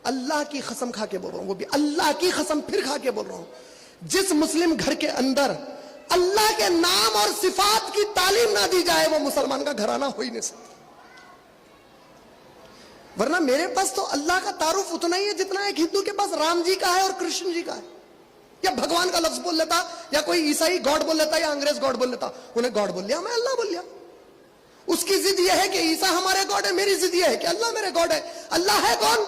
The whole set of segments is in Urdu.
اللہ کی قسم کھا کے بول رہا ہوں, وہ بھی اللہ کی قسم پھر کھا کے بول رہا ہوں, جس مسلم گھر کے اندر اللہ کے نام اور صفات کی تعلیم نہ دی جائے وہ مسلمان کا گھرانہ ہو ہی نہیں سکتا. ورنہ میرے پاس تو اللہ کا تعارف اتنا ہی ہے جتنا ایک ہندو کے پاس رام جی کا ہے اور کرشن جی کا ہے, یا بھگوان کا لفظ بول لیتا, یا کوئی عیسائی گاڈ بول لیتا, یا انگریز گاڈ بول لیتا. انہیں گاڈ بول لیا, میں اللہ بول لیا. اس کی ضد یہ ہے کہ عیسیٰ ہمارے گاڈ ہے, میری ضد یہ ہے کہ اللہ میرے گاڈ ہے. اللہ ہے کون؟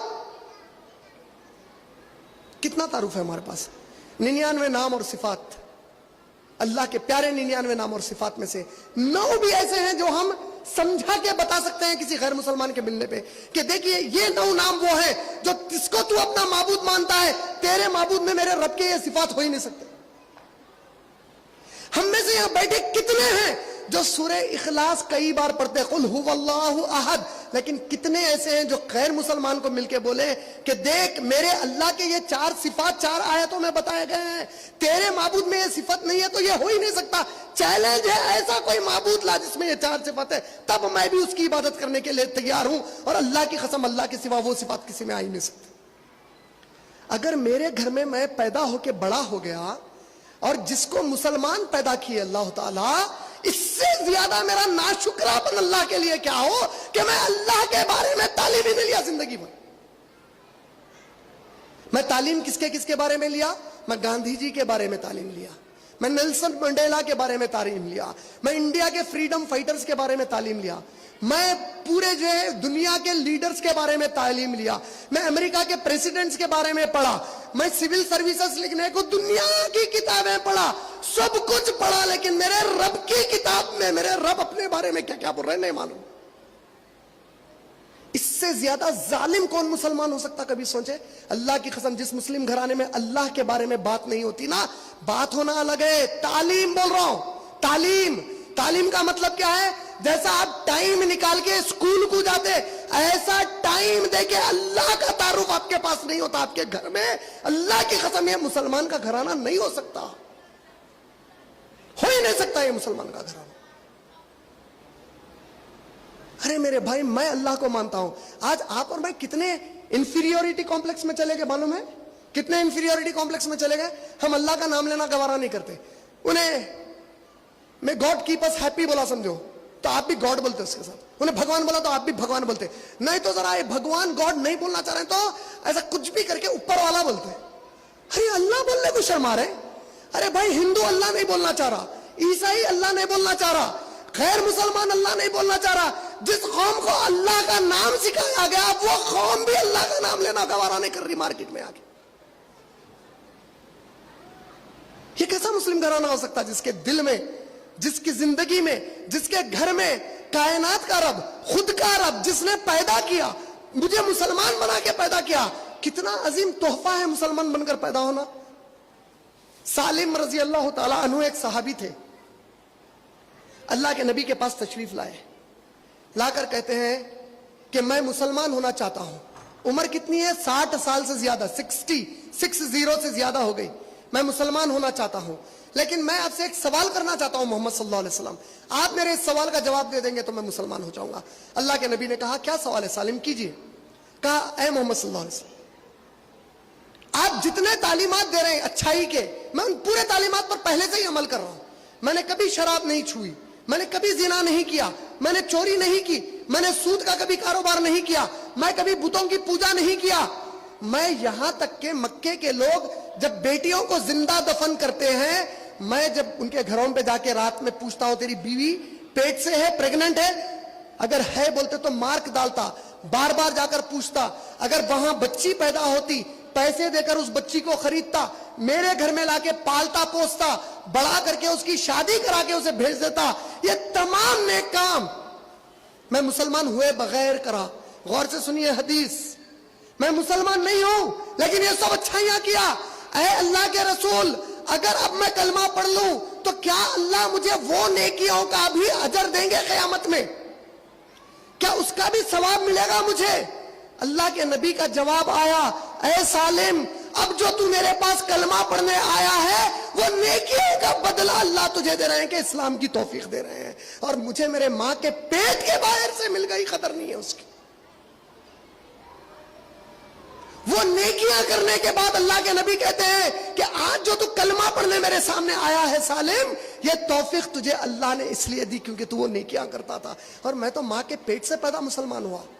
کتنا تعارف ہے ہمارے پاس, 99 نام اور صفات, اللہ کے پیارے 99 نام اور صفات میں سے 9 بھی ایسے ہیں جو ہم سمجھا کے بتا سکتے ہیں کسی غیر مسلمان کے ملنے پہ کہ دیکھیے یہ 9 نام وہ ہیں جو جس کو تو اپنا معبود مانتا ہے, تیرے معبود میں میرے رب کے یہ صفات ہو ہی نہیں سکتے. ہم میں سے یہاں بیٹھے کتنے ہیں جو سورہ اخلاص کئی بار پڑھتے قل هو اللہ احد, لیکن کتنے ایسے ہیں جو غیر مسلمان کو مل کے بولے کہ دیکھ میرے اللہ کے یہ 4 صفات 4 آیتوں میں بتائے گئے ہیں, تیرے معبود میں یہ صفت نہیں ہے تو یہ ہو ہی نہیں سکتا. چیلنج ہے, ایسا کوئی معبود لا جس میں یہ 4 صفت ہے, تب میں بھی اس کی عبادت کرنے کے لیے تیار ہوں. اور اللہ کی قسم اللہ کے سوا وہ صفات کسی میں آ ہی نہیں سکتی. اگر میرے گھر میں میں پیدا ہو کے بڑا ہو گیا اور جس کو مسلمان پیدا کیے اللہ تعالیٰ, اس سے زیادہ میرا ناشکراپن اللہ کے لیے کیا ہو کہ میں اللہ کے بارے میں تعلیم ہی نہیں لیا زندگی میں. میں تعلیم کس کے بارے میں لیا؟ میں گاندھی جی کے بارے میں تعلیم لیا, میں نیلسن منڈیلا کے بارے میں تعلیم لیا, میں انڈیا کے فریڈم فائٹرز کے بارے میں تعلیم لیا, میں پورے جو ہے دنیا کے لیڈرز کے بارے میں تعلیم لیا, میں امریکہ کے پریزیڈنٹس کے بارے میں پڑھا, میں سول سروسز لکھنے کو دنیا کی کتابیں پڑھا, سب کچھ پڑھا, لیکن میرے رب کی کتاب میں میرے رب اپنے بارے میں کیا کیا بول رہے ہیں نہیں معلوم. اس سے زیادہ ظالم کون مسلمان ہو سکتا؟ کبھی سوچے. اللہ کی قسم جس مسلم گھرانے میں اللہ کے بارے میں بات نہیں ہوتی نا, بات ہونا الگ ہے. تعلیم بول رہا ہوں, تعلیم کا مطلب کیا ہے؟ جیسا آپ ٹائم نکال کے اسکول کو جاتے, ایسا ٹائم دے کے اللہ کا تعارف آپ کے پاس نہیں ہوتا آپ کے گھر میں. اللہ کی قسم یہ مسلمان کا گھرانہ نہیں ہو سکتا, ہو ہی نہیں سکتا یہ مسلمان کا گھرانہ. ارے میرے بھائی میں اللہ کو مانتا ہوں. آج آپ اور میں کتنے انفیریورٹی کمپلیکس میں چلے گئے معلوم ہے؟ کتنے انفیریورٹی کمپلیکس میں چلے گئے. ہم اللہ کا نام لینا گوارا نہیں کرتے. انہیں میں گاڈ کیپ اس ہیپی بولا سمجھو تو آپ بھی گاڈ بولتے اس کے ساتھ, انہیں بھگوان بولا تو آپ بھی بھگوان بولتے. نہیں تو ذرا یہ بھگوان گاڈ نہیں بولنا چاہ رہے ہیں تو ایسا کچھ بھی کر کے اوپر والا بولتے. ارے اللہ بولنے کو شرما رہے. ارے بھائی ہندو اللہ نہیں بولنا چاہ رہا, عیسائی اللہ نہیں بولنا چاہ رہا, غیر مسلمان اللہ نہیں بولنا چاہ رہا. جس قوم کو اللہ کا نام سکھایا گیا وہ قوم بھی اللہ کا نام لینا گوارا نہیں کر رہی مارکیٹ میں آگے. یہ کیسا مسلم گھرانہ ہو سکتا جس کے دل میں, جس کی زندگی میں, جس کے گھر میں کائنات کا رب, خود کا رب جس نے پیدا کیا, مجھے مسلمان بنا کے پیدا کیا. کتنا عظیم تحفہ ہے مسلمان بن کر پیدا ہونا. سالم رضی اللہ تعالیٰ عنہ ایک صحابی تھے, اللہ کے نبی کے پاس تشریف لائے, لا کر کہتے ہیں کہ میں مسلمان ہونا چاہتا ہوں. عمر کتنی ہے؟ 60 سال سے زیادہ, 60 سے زیادہ ہو گئی. میں مسلمان ہونا چاہتا ہوں, لیکن میں آپ سے ایک سوال کرنا چاہتا ہوں محمد صلی اللہ علیہ وسلم, آپ میرے اس سوال کا جواب دے دیں گے تو میں مسلمان ہو جاؤں گا. اللہ کے نبی نے کہا کیا سوال ہے سالم کیجئے. کہا اے محمد صلی اللہ علیہ وسلم, آپ جتنے تعلیمات دے رہے ہیں اچھائی کے, میں ان پورے تعلیمات پر پہلے سے ہی عمل کر رہا ہوں. میں نے کبھی شراب نہیں چھوئی, میں نے کبھی زنا نہیں کیا, میں نے چوری نہیں کی, میں نے سود کا کبھی کاروبار نہیں کیا, میں کبھی بتوں کی پوجا نہیں کیا. میں یہاں تک کہ مکے کے لوگ جب بیٹیوں کو زندہ دفن کرتے ہیں, میں جب ان کے گھروں پہ جا کے رات میں پوچھتا ہوں تیری بیوی پیٹ سے ہے, پریگننٹ ہے, اگر ہے بولتے تو مارک ڈالتا, بار بار جا کر پوچھتا, اگر وہاں بچی پیدا ہوتی پیسے دے کر اس بچی کو خریدتا, میرے گھر میں لا کے پالتا پوستا, بڑا کر کے اس کی شادی کرا کے اسے بھیج دیتا. یہ تمام نیک کام میں مسلمان ہوئے بغیر کرا. غور سے سنیے حدیث, میں مسلمان نہیں ہوں لیکن یہ سب اچھائیاں کیا. اے اللہ کے رسول, اگر اب میں کلمہ پڑھ لوں تو کیا اللہ مجھے وہ نیکیوں کا بھی اجر دیں گے قیامت میں؟ کیا اس کا بھی ثواب ملے گا مجھے؟ اللہ کے نبی کا جواب آیا, اے سالم, اب جو تو میرے پاس کلمہ پڑھنے آیا ہے وہ نیکیوں کا بدلہ اللہ تجھے دے رہے ہیں کہ اسلام کی توفیق دے رہے ہیں, اور مجھے میرے ماں کے پیٹ کے باہر سے مل گئی, قدر نہیں ہے اس کی. وہ وہ نیکیاں کرنے کے بعد اللہ کے نبی کہتے ہیں کہ آج جو تو کلمہ پڑھنے میرے سامنے آیا ہے سالم، یہ توفیق تجھے اللہ نے اس لیے دی کیونکہ تو وہ نیکیاں کرتا تھا، اور میں تو ماں کے پیٹ سے پیدا مسلمان ہوا۔